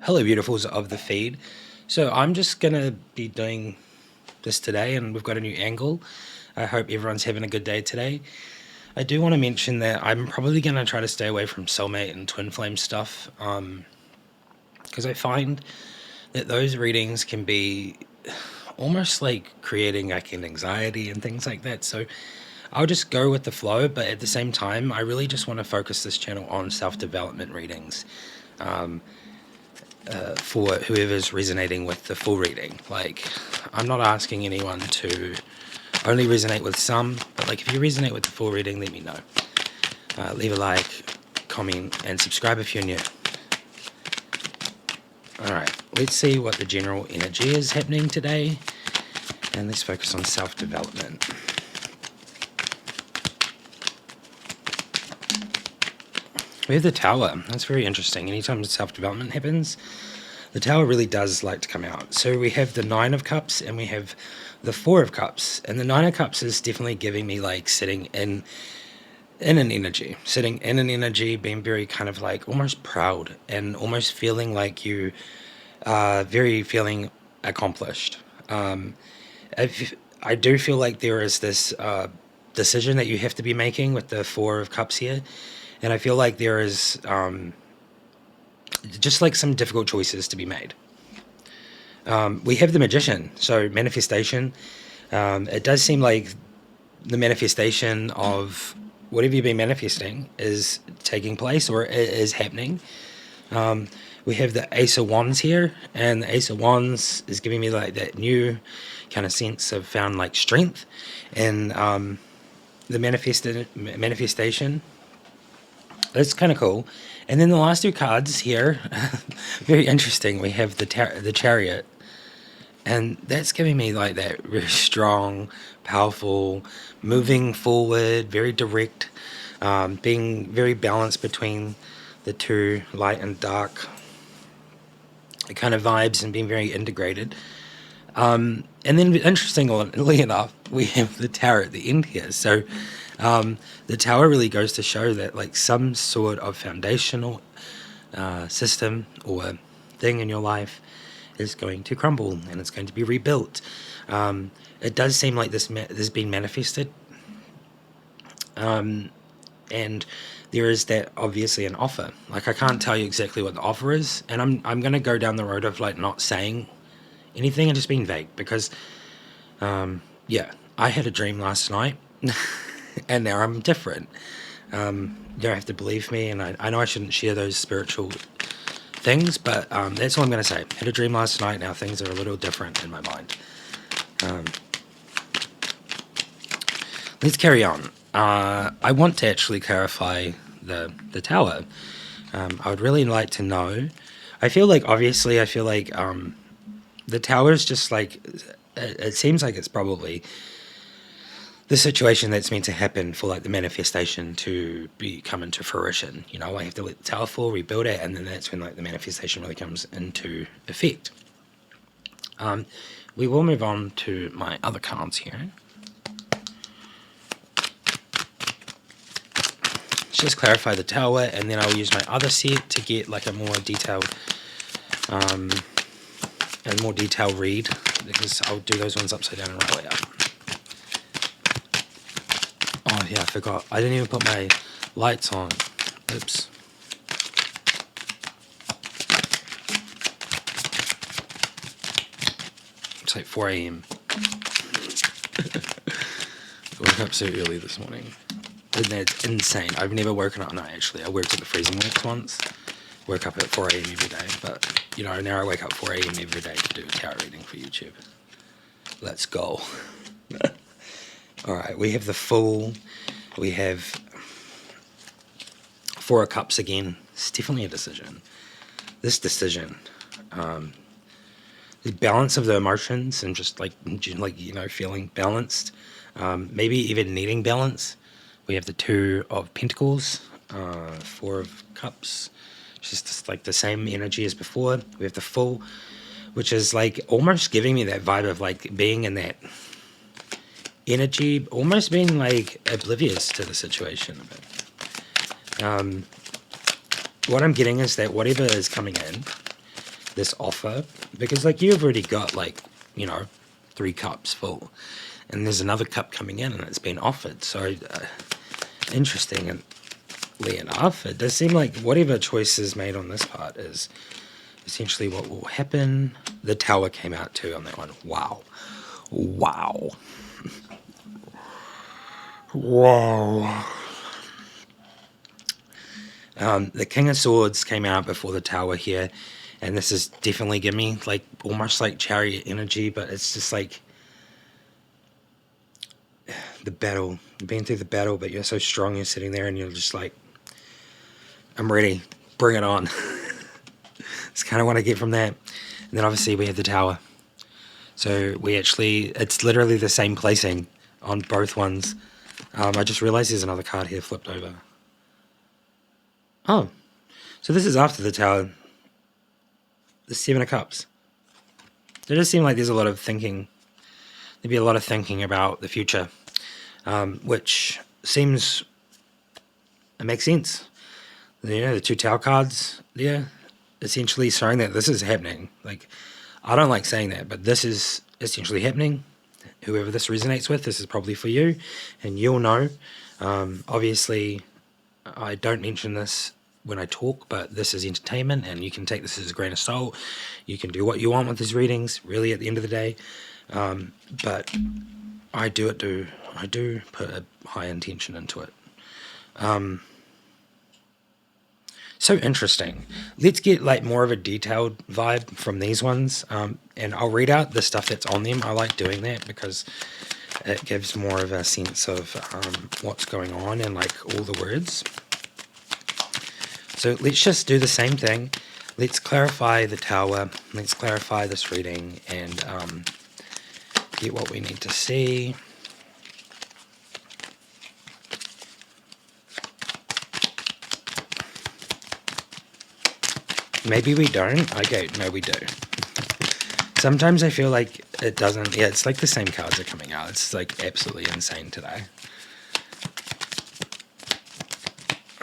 Hello, beautifuls of the feed. So I'm just gonna be doing this today, and we've got a new angle. I hope everyone's having a good day today. I do want to mention that I'm probably gonna try to stay away from soulmate and twin flame stuff, because I find that those readings can be almost like creating like an anxiety and things like that. So I'll just go with the flow, but at the same time, I really just want to focus this channel on self-development readings. For whoever's resonating with the full reading. Like, I'm not asking anyone to only resonate with some, but like if you resonate with the full reading, let me know. Leave a like, comment, and subscribe if you're new. Alright, let's see what the general energy is happening today, and let's focus on self-development. We have the Tower. That's very interesting. Anytime self-development happens, the Tower really does like to come out. So we have the Nine of Cups and we have the Four of Cups. And the Nine of Cups is definitely giving me like sitting in an energy. Sitting in an energy, being very kind of like almost proud and almost feeling like you are very feeling accomplished. I do feel like there is this decision that you have to be making with the Four of Cups here. And I feel like there is just like some difficult choices to be made. We have the Magician, so manifestation. It does seem like the manifestation of whatever you've been manifesting is taking place or is happening. We have the Ace of Wands here, and the Ace of Wands is giving me like that new kind of sense of found like strength and the manifestation. It's kind of cool. And then the last two cards here, very interesting. We have the Chariot. And that's giving me like that very strong, powerful, moving forward, very direct, being very balanced between the two, light and dark kind of vibes, and being very integrated. And then interestingly enough, we have the Tower at the end here. So the Tower really goes to show that like some sort of foundational system or thing in your life is going to crumble and it's going to be rebuilt. It does seem like this has been manifested. And there is that obviously an offer. Like I can't tell you exactly what the offer is, and I'm going to go down the road of like not saying anything and just being vague because yeah, I had a dream last night and now I'm different. You don't have to believe me, and I know I shouldn't share those spiritual things, but that's all I'm going to say. Had a dream last night, now things are a little different in my mind. Let's carry on. I want to actually clarify the Tower. I would really like to know. I feel like the Tower is just like, it seems like it's probably the situation that's meant to happen for like the manifestation to be come into fruition. You know, I have to let the Tower fall, rebuild it, and then that's when like the manifestation really comes into effect. We will move on to my other cards here. Let's just clarify the Tower, and then I'll use my other set to get like a more detailed read, because I'll do those ones upside down and right way up. Oh yeah, I forgot. I didn't even put my lights on. Oops. It's like 4 a.m. I woke up so early this morning. And that's insane. I've never woken up. No, actually, I worked at the Freezing Works once. Woke up at 4 a.m. every day. But, you know, now I wake up 4 a.m. every day to do a tarot reading for YouTube. Let's go. Alright, we have the Fool. We have Four of Cups again. It's definitely a decision. This decision. The balance of the emotions and just like you know, feeling balanced. Maybe even needing balance. We have the Two of Pentacles, Four of Cups, just like the same energy as before. We have the Fool, which is like almost giving me that vibe of like being in that energy, almost being like oblivious to the situation a bit. What I'm getting is that whatever is coming in, this offer, because like you've already got like, you know, 3 cups full, and there's another cup coming in and it's been offered. So interestingly enough, it does seem like whatever choice is made on this part is essentially what will happen. The Tower came out too on that one. Wow. Wow. Wow. The King of Swords came out before the Tower here, and this is definitely giving me like almost like Chariot energy, but it's just like the battle. You've been through the battle, but you're so strong, you're sitting there and you're just like, I'm ready, bring it on. It's kind of what I get from that. And then obviously we have the Tower. So we actually, it's literally the same placing on both ones. I just realized there's another card here flipped over. Oh, so this is after the Tower. The 7 of Cups. It does seem like there's a lot of thinking. There'd be a lot of thinking about the future, which seems, it makes sense. You know, the 2 Tower cards there, essentially showing that this is happening. Like, I don't like saying that, but this is essentially happening. Whoever this resonates with, this is probably for you, and you'll know. Obviously, I don't mention this when I talk, but this is entertainment, and you can take this as a grain of salt. You can do what you want with these readings, really, at the end of the day. But I do put a high intention into it. So interesting. Let's get like more of a detailed vibe from these ones, and I'll read out the stuff that's on them. I like doing that because it gives more of a sense of what's going on and like all the words. So let's just do the same thing. Let's clarify the Tower. Let's clarify this reading and get what we need to see. Maybe we don't. Okay, no, we do. Sometimes I feel like it doesn't. Yeah, it's like the same cards are coming out. It's like absolutely insane today.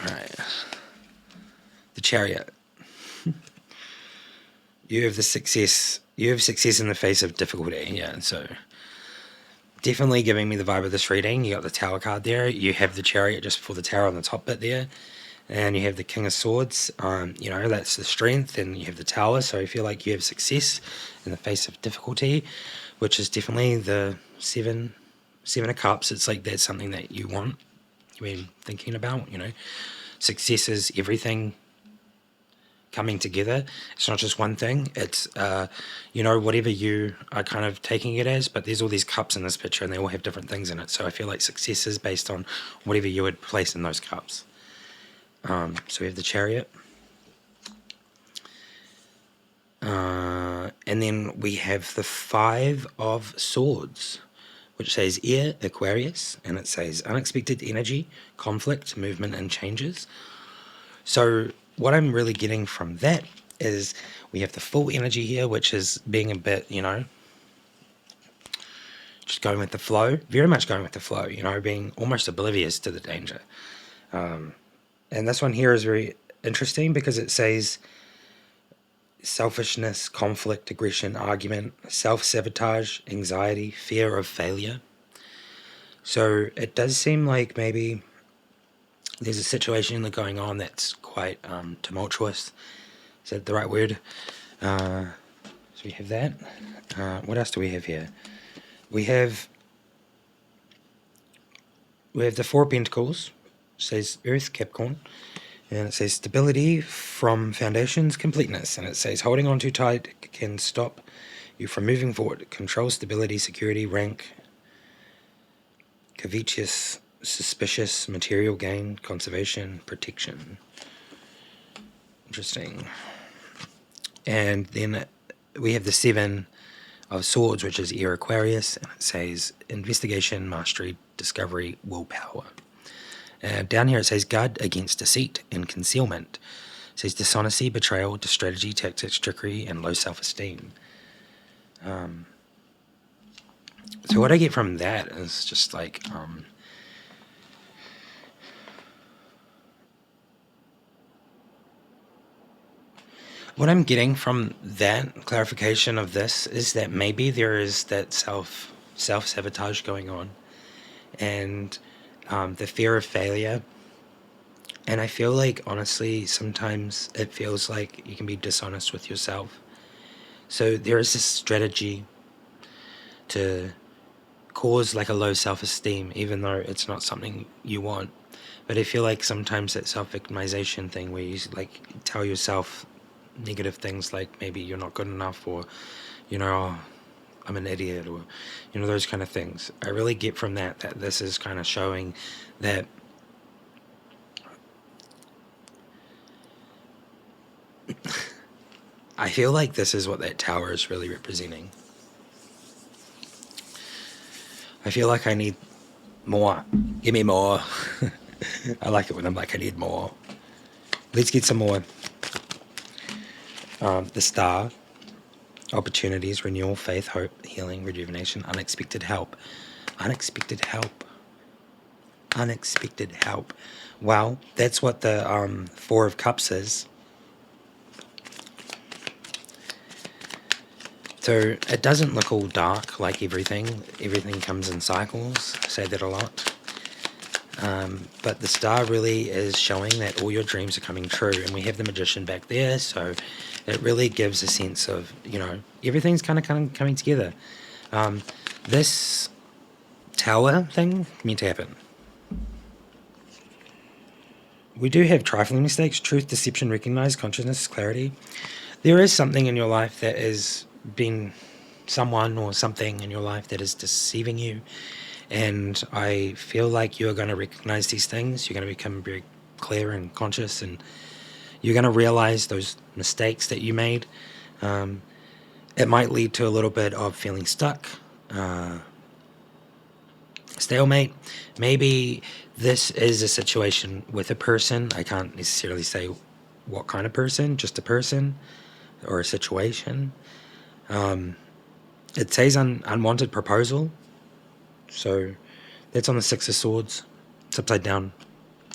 Alright. The Chariot. You have the success. You have success in the face of difficulty. Yeah, so definitely giving me the vibe of this reading. You got the Tower card there. You have the Chariot just before the Tower on the top bit there. And you have the King of Swords, you know, that's the strength, and you have the Tower, so I feel like you have success in the face of difficulty, which is definitely the seven of Cups. It's like that's something that you want, you've been thinking about, you know. Success is everything coming together. It's not just one thing. It's, you know, whatever you are kind of taking it as, but there's all these cups in this picture, and they all have different things in it, so I feel like success is based on whatever you would place in those cups. So we have the Chariot. And then we have the 5 of Swords, which says Air, Aquarius, and it says unexpected energy, conflict, movement, and changes. So what I'm really getting from that is we have the full energy here, which is being a bit, you know, just going with the flow, very much going with the flow, you know, being almost oblivious to the danger. And this one here is very interesting because it says selfishness, conflict, aggression, argument, self-sabotage, anxiety, fear of failure. So it does seem like maybe there's a situation going on that's quite tumultuous. Is that the right word? So we have that. What else do we have here? We have the 4 of Pentacles. It says Earth, Capricorn, and it says stability from foundations, completeness, and it says holding on too tight can stop you from moving forward. Control, stability, security, rank, covetous, suspicious, material gain, conservation, protection. Interesting. And then we have the 7 of Swords, which is Air, Aquarius, and it says investigation, mastery, discovery, willpower. Down here it says guard against deceit and concealment. It says dishonesty, betrayal, strategy, tactics, trickery, and low self-esteem. So what I get from that is just like What I'm getting from that clarification of this is that maybe there is that self sabotage going on, and the fear of failure. And I feel like, honestly, sometimes it feels like you can be dishonest with yourself. So there is this strategy to cause like a low self-esteem, even though it's not something you want. But I feel like sometimes that self-victimization thing where you like tell yourself negative things like maybe you're not good enough, or oh, I'm an idiot, or those kind of things. I really get from that this is kind of showing that I feel like this is what that tower is really representing. I feel like I need more. Give me more. I like it when I'm like, I need more. Let's get some more. The star. Opportunities, renewal, faith, hope, healing, rejuvenation, unexpected help. Unexpected help. Unexpected help. Wow, that's what the Four of Cups is. So it doesn't look all dark like everything. Everything comes in cycles. I say that a lot. But the star really is showing that all your dreams are coming true. And we have the Magician back there. So it really gives a sense of, everything's kind of coming together. This tower thing meant to happen. We do have trifling mistakes. Truth, deception, recognized, consciousness, clarity. There is something in your life that is been someone or something in your life that is deceiving you, and I feel like you're going to recognize these things. You're going to become very clear and conscious, and you're going to realize those mistakes that you made. It might lead to a little bit of feeling stuck, stalemate. Maybe this is a situation with a person. I can't necessarily say what kind of person, just a person or a situation. It says unwanted proposal. So that's on the Six of Swords. It's upside down.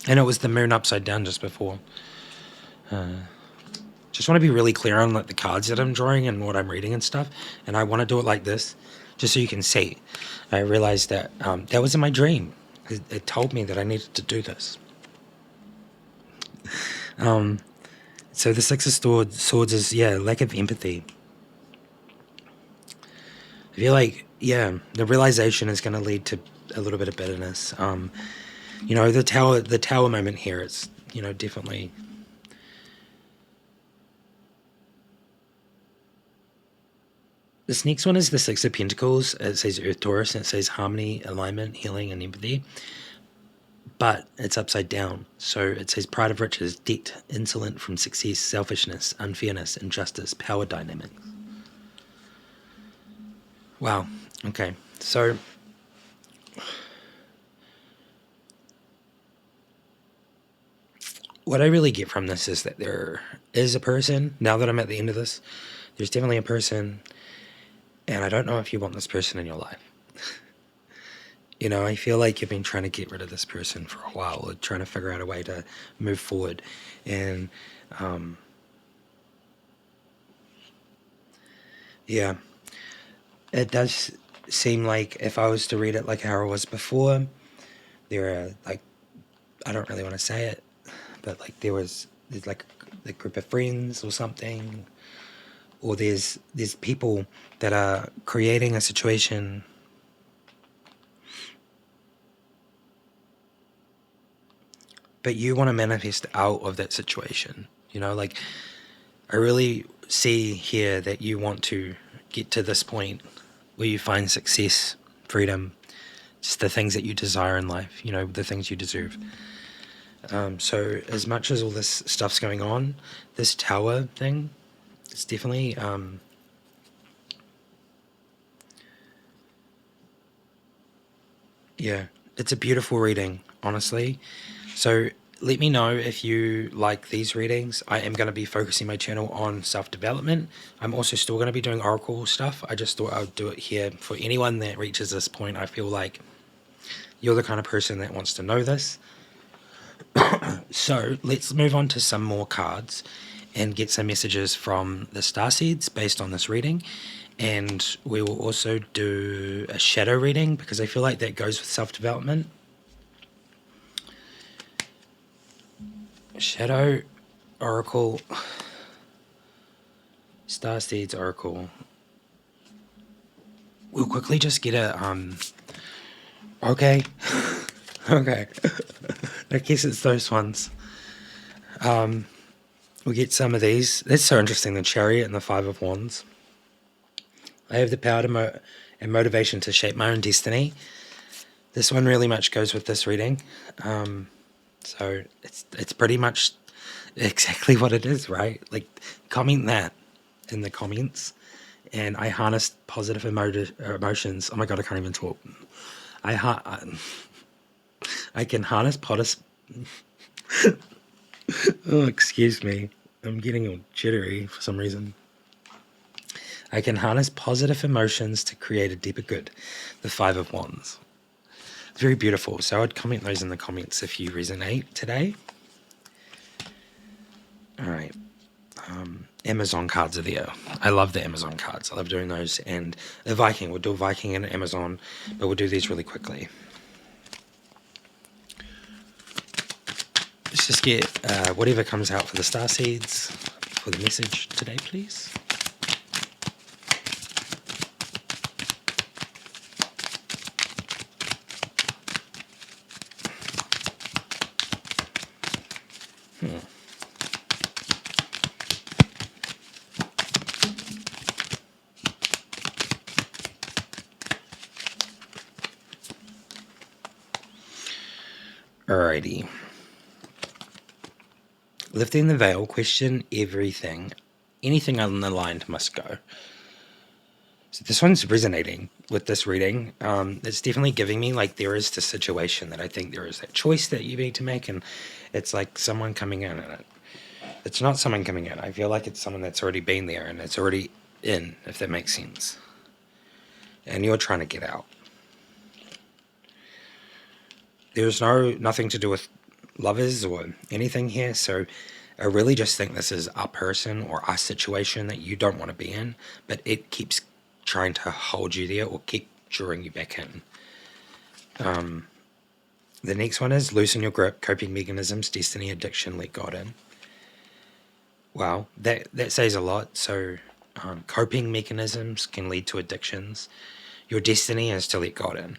And it was the moon upside down just before. Just want to be really clear on like the cards that I'm drawing and what I'm reading and stuff. And I want to do it like this, just so you can see. I realized that that was in my dream. It told me that I needed to do this. So the Six of Swords is, lack of empathy. I feel like, the realization is going to lead to a little bit of bitterness. The tower moment here, it's, definitely. This next one is the Six of Pentacles. It says Earth Taurus, and it says harmony, alignment, healing, and empathy. But it's upside down. So it says pride of riches, debt, insolent from success, selfishness, unfairness, injustice, power dynamics. Wow. Okay. So what I really get from this is that there is a person, now that I'm at the end of this, there's definitely a person, and I don't know if you want this person in your life. I feel like you've been trying to get rid of this person for a while, or trying to figure out a way to move forward. And, it does seem like if I was to read it like how it was before, there are like, I don't really want to say it, but like there's like a group of friends or something, or there's people that are creating a situation but you want to manifest out of that situation. Like I really see here that you want to get to this point where you find success, freedom, just the things that you desire in life, the things you deserve. So as much as all this stuff's going on, this tower thing, it's definitely, it's a beautiful reading, honestly. So let me know if you like these readings. I am going to be focusing my channel on self-development. I'm also still going to be doing oracle stuff. I just thought I would do it here for anyone that reaches this point. I feel like you're the kind of person that wants to know this. So let's move on to some more cards. and get some messages from the starseeds based on this reading. And we will also do a shadow reading because I feel like that goes with self-development. Shadow Oracle, Starseeds Oracle. We'll quickly just get a okay. Okay. I guess it's those ones. We get some of these. That's so interesting, the Chariot and the Five of Wands. I have the power to and motivation to shape my own destiny. This one really much goes with this reading. So it's pretty much exactly what it is, right? Like, comment that in the comments. And I harnessed positive emotions. Oh my god, I can't even talk. I can harness oh, excuse me. I'm getting all jittery for some reason. I can harness positive emotions to create a deeper good. The Five of Wands. It's very beautiful. So I'd comment those in the comments if you resonate today. All right. Amazon cards are there. I love the Amazon cards. I love doing those. And a Viking. We'll do a Viking and Amazon, but we'll do these really quickly. Let's just get whatever comes out for the starseeds for the message today, please. Alrighty. Lifting the veil, question everything. Anything unaligned must go. So this one's resonating with this reading. It's definitely giving me like there is this situation that I think there is that choice that you need to make, and it's like someone coming in, and it's not someone coming in. I feel like it's someone that's already been there and it's already in, if that makes sense. And you're trying to get out. There's nothing to do with lovers or anything here, so I really just think this is a person or a situation that you don't want to be in, but it keeps trying to hold you there or keep drawing you back in. The next one is loosen your grip, coping mechanisms, destiny, addiction, let God in. Wow, that says a lot. So coping mechanisms can lead to addictions. Your destiny is to let God in.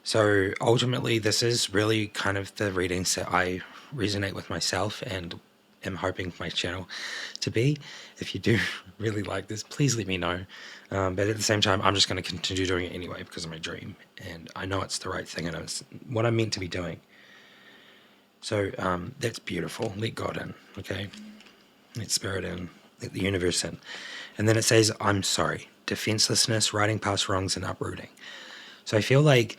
So ultimately, this is really kind of the readings that I resonate with myself and am hoping for my channel to be. If you do really like this, please let me know. But at the same time, I'm just going to continue doing it anyway because of my dream. And I know it's the right thing and it's what I'm meant to be doing. So that's beautiful. Let God in, okay? Let Spirit in. Let the universe in. And then it says, I'm sorry. Defenselessness, riding past wrongs, and uprooting. So I feel like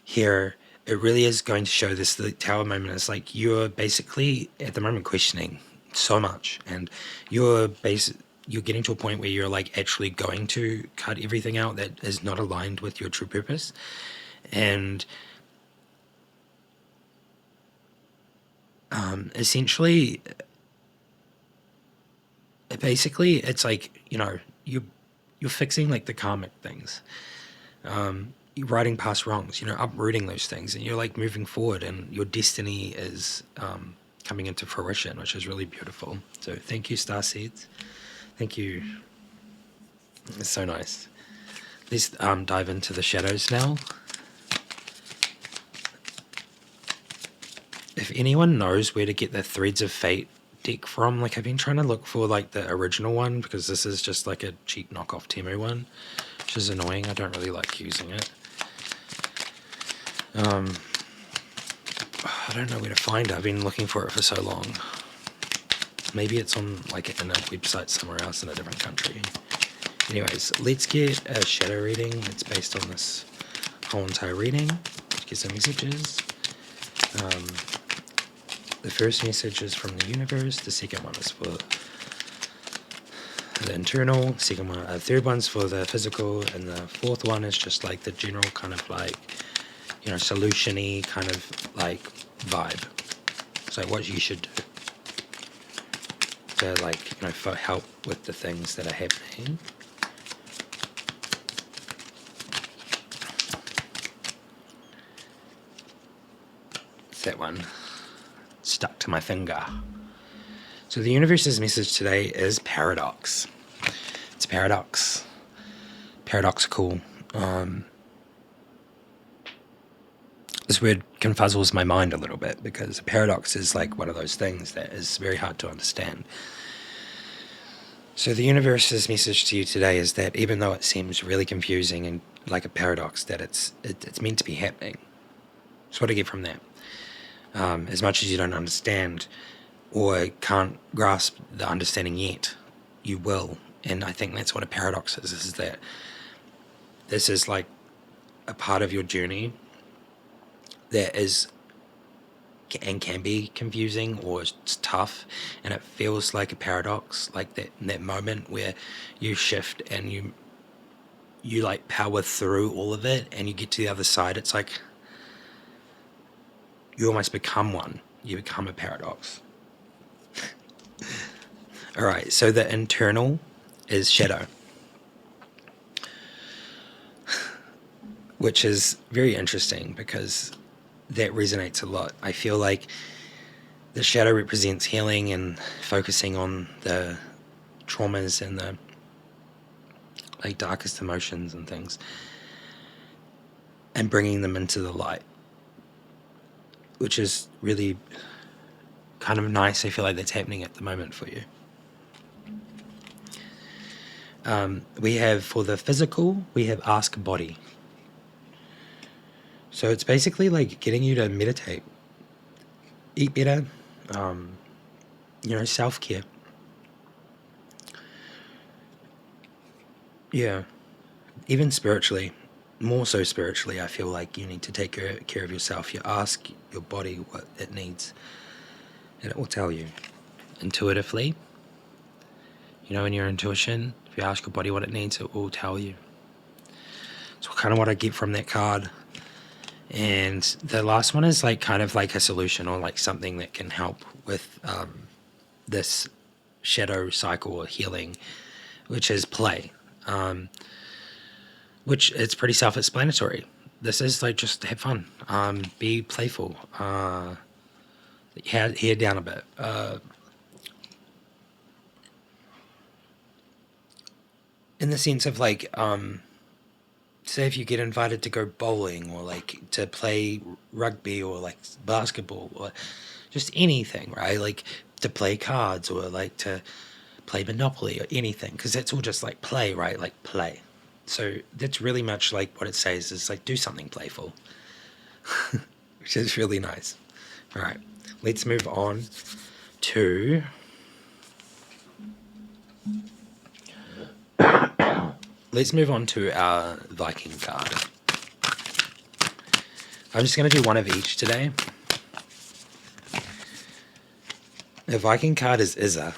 here it really is going to show this, the Tower moment is like you're basically at the moment questioning so much, and you're getting to a point where you're like actually going to cut everything out that is not aligned with your true purpose. And essentially, basically it's like, you know, you're fixing like the karmic things. You're riding past wrongs, you know, uprooting those things, and you're like moving forward, and your destiny is coming into fruition, which is really beautiful. So thank you, starseeds. Thank you. It's so nice. Let's dive into the shadows now. If anyone knows where to get the Threads of Fate deck from, like I've been trying to look for like the original one because this is just like a cheap knockoff Temu one, which is annoying. I don't really like using it. I don't know where to find it. I've been looking for it for so long. Maybe it's on like in a website somewhere else in a different country. Anyways, let's get a shadow reading. It's based on this whole entire reading. Let's get some messages. The first message is from the universe. The second one is for the internal. Second one, third one's for the physical, and the fourth one is just like the general kind of like, you know, solution-y kind of like vibe. It's like what you should do. to for help with the things that are happening. It's that one stuck to my finger. So the universe's message today is paradox. It's paradox. Paradoxical. This word confuzzles my mind a little bit because a paradox is like one of those things that is very hard to understand. So the universe's message to you today is that even though it seems really confusing and like a paradox, that it's meant to be happening. That's what I get from that. As much as you don't understand or can't grasp the understanding yet, you will. And I think that's what a paradox is that this is like a part of your journey that is and can be confusing or it's tough, and it feels like a paradox, like that moment where you shift and you like power through all of it and you get to the other side. It's like you almost become one. You become a paradox. All right, so the internal is shadow, which is very interesting because that resonates a lot. I feel like the shadow represents healing and focusing on the traumas and the like darkest emotions and things and bringing them into the light, which is really kind of nice. I feel like that's happening at the moment for you. We have, for the physical, we have ask body. So it's basically like getting you to meditate, eat better, self-care. Yeah, even spiritually, more so spiritually, I feel like you need to take care of yourself. You ask your body what it needs, and it will tell you intuitively. In your intuition, if you ask your body what it needs, it will tell you. So kind of what I get from that card. And the last one is like kind of like a solution or like something that can help with this shadow cycle or healing, which is play, which it's pretty self-explanatory. This is like just have fun, be playful, head down a bit. In the sense of like, say if you get invited to go bowling or like to play rugby or like basketball or just anything, right? Like to play cards or like to play Monopoly or anything, because that's all just like play, right? Like play. So that's really much like what it says is like do something playful, which is really nice. All right, let's move on to our Viking card. I'm just going to do one of each today. The Viking card is Izza.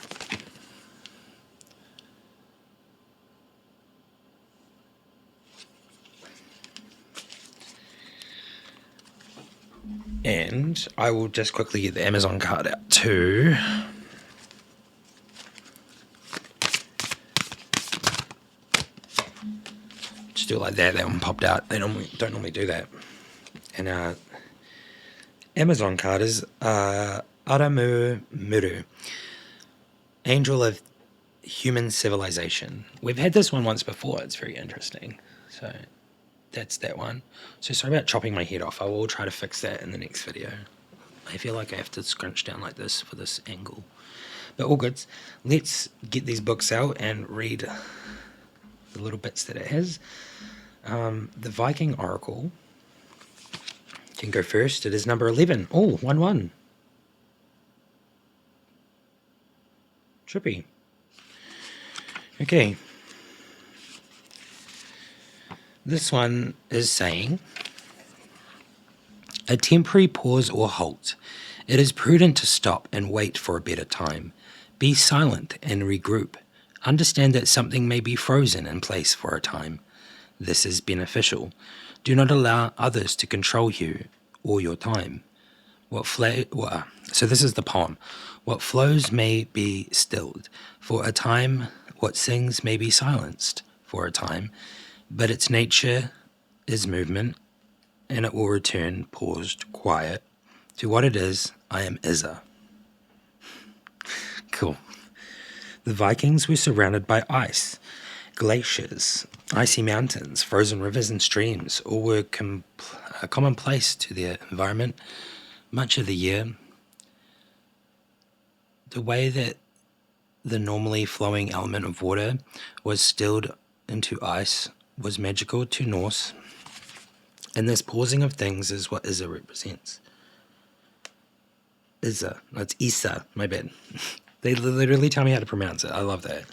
And I will just quickly get the Amazon card out too. Just do it like that. That one popped out. They don't normally do that. And Amazon card is Aramu Muru, Angel of Human Civilization. We've had this one once before. It's very interesting. So that's that one. So sorry about chopping my head off. I will try to fix that in the next video. I feel like I have to scrunch down like this for this angle. But all good. Let's get these books out and read the little bits that it has. The Viking Oracle can go first. It is number 11. Oh, 1-1. Trippy. Okay. This one is saying, a temporary pause or halt. It is prudent to stop and wait for a better time. Be silent and regroup. Understand that something may be frozen in place for a time. This is beneficial. Do not allow others to control you or your time. So this is the poem. What flows may be stilled for a time, what sings may be silenced for a time, but its nature is movement, and it will return paused, quiet, to what it is. I am Izza. Cool. The Vikings were surrounded by ice, glaciers, icy mountains, frozen rivers, and streams all were commonplace to their environment much of the year. The way that the normally flowing element of water was stilled into ice was magical to Norse, and this pausing of things is what Izza represents. Izza, that's Isa, my bad. They literally tell me how to pronounce it. I love that.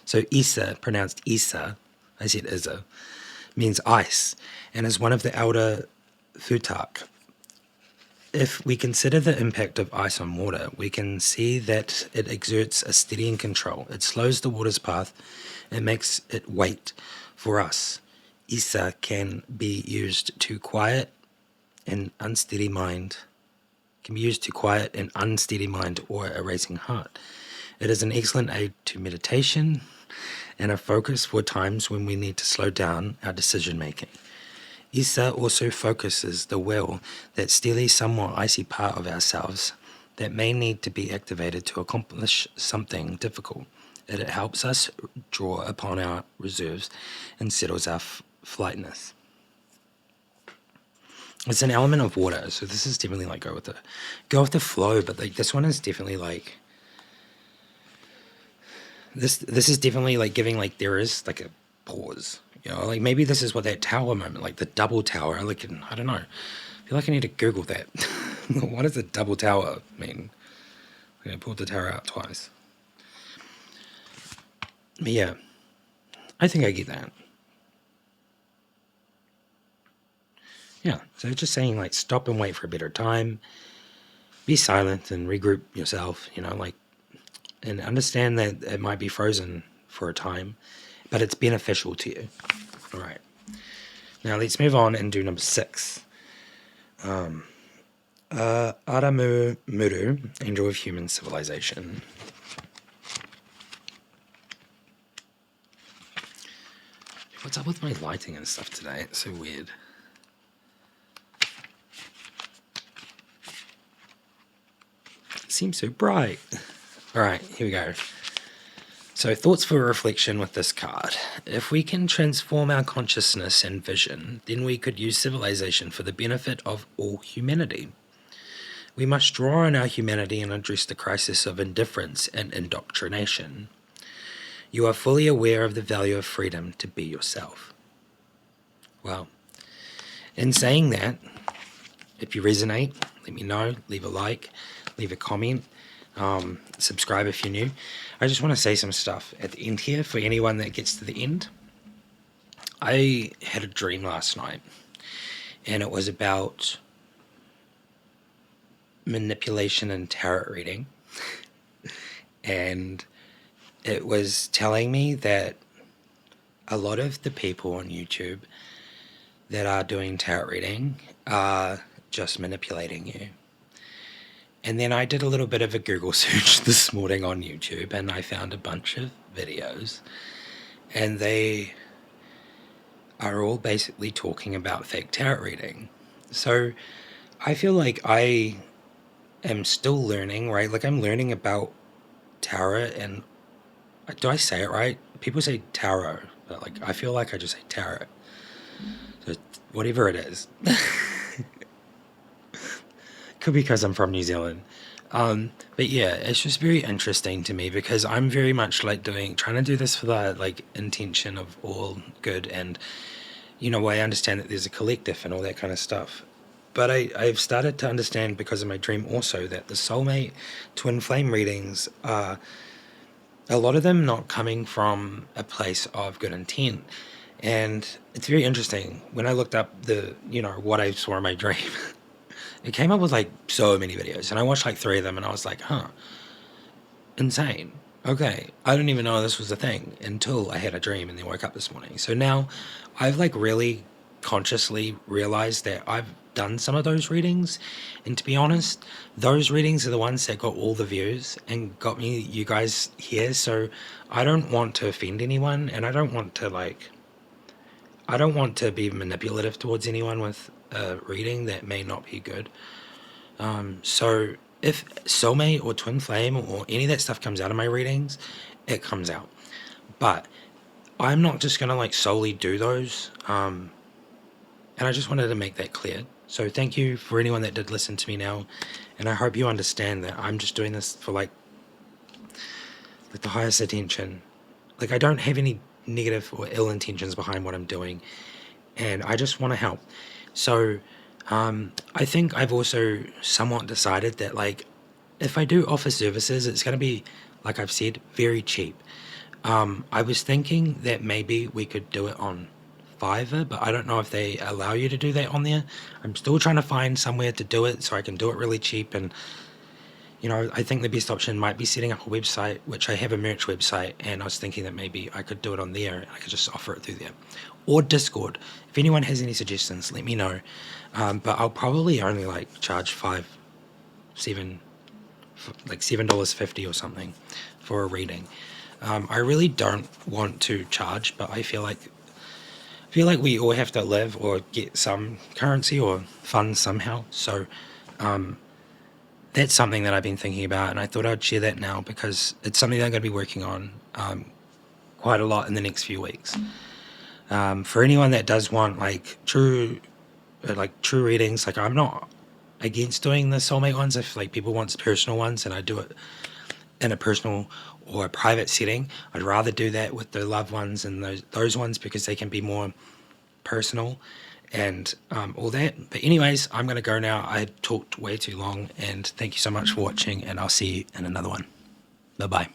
So Isa, pronounced Isa, I said Izza, means ice, and is one of the elder Futak. If we consider the impact of ice on water, we can see that it exerts a steadying control. It slows the water's path and makes it wait for us. Isa can be used to quiet an unsteady mind. Can be used to quiet an unsteady mind or a racing heart. It is an excellent aid to meditation and a focus for times when we need to slow down our decision making. Isa also focuses the will, that steely, somewhat icy part of ourselves that may need to be activated to accomplish something difficult. It helps us draw upon our reserves and settles our flightness. It's an element of water, so this is definitely like go with the flow, but like this one is definitely like this is definitely like giving like there is like a pause. You know, like maybe this is what that tower moment, like the double tower. Like I don't know. I feel like I need to Google that. What does a double tower mean? I pulled the tower out twice. But yeah, I think I get that. Yeah, so just saying like stop and wait for a better time. Be silent and regroup yourself. You know, like and understand that it might be frozen for a time, but it's beneficial to you. All right. Now let's move on and do number 6. Adamu Muru, Angel of Human Civilization. What's up with my lighting and stuff today? It's so weird. It seems so bright. All right, here we go. So, thoughts for reflection with this card. If we can transform our consciousness and vision, then we could use civilization for the benefit of all humanity. We must draw on our humanity and address the crisis of indifference and indoctrination. You are fully aware of the value of freedom to be yourself. Well, in saying that, if you resonate, let me know, leave a like, leave a comment. Subscribe if you're new. I just want to say some stuff at the end here for anyone that gets to the end. I had a dream last night, and it was about manipulation and tarot reading. And it was telling me that a lot of the people on YouTube that are doing tarot reading are just manipulating you. And then I did a little bit of a Google search this morning on YouTube, and I found a bunch of videos, and they are all basically talking about fake tarot reading. So I feel like I am still learning, right? Like I'm learning about tarot, and do I say it right? People say tarot, but like I feel like I just say tarot. So whatever it is. Could be because I'm from New Zealand. But yeah, it's just very interesting to me because I'm very much like trying to do this for the like intention of all good, and you know, I understand that there's a collective and all that kind of stuff. But I've started to understand because of my dream also that the soulmate twin flame readings are a lot of them not coming from a place of good intent. And it's very interesting. When I looked up what I saw in my dream, it came up with like so many videos, and I watched like 3 of them, and I was like, insane. Okay, I didn't even know this was a thing until I had a dream and then woke up this morning. So now I've like really consciously realized that I've done some of those readings, and to be honest, those readings are the ones that got all the views and got me you guys here. So I don't want to offend anyone, and I don't want to be manipulative towards anyone with a reading that may not be good. So if soulmate or twin flame or any of that stuff comes out of my readings, it comes out. But I'm not just gonna like solely do those. And I just wanted to make that clear. So thank you for anyone that did listen to me now, and I hope you understand that I'm just doing this for like the highest intention. Like, I don't have any negative or ill intentions behind what I'm doing, and I just want to help. So I think I've also somewhat decided that, like, if I do offer services, it's going to be, like I've said, very cheap. I was thinking that maybe we could do it on Fiverr, but I don't know if they allow you to do that on there. I'm still trying to find somewhere to do it so I can do it really cheap. And I think the best option might be setting up a website, which I have a merch website, and I was thinking that maybe I could do it on there and I could just offer it through there. Or Discord. If anyone has any suggestions, let me know. But I'll probably only like charge $7.50 or something for a reading. I really don't want to charge, but I feel like we all have to live or get some currency or funds somehow. So that's something that I've been thinking about, and I thought I'd share that now because it's something that I'm going to be working on quite a lot in the next few weeks. For anyone that does want like true readings, like, I'm not against doing the soulmate ones if like people want personal ones, and I do it in a personal or a private setting. I'd rather do that with the loved ones and those ones because they can be more personal and all that. But anyways, I'm going to go now. I talked way too long, and thank you so much for watching, and I'll see you in another one. Bye-bye.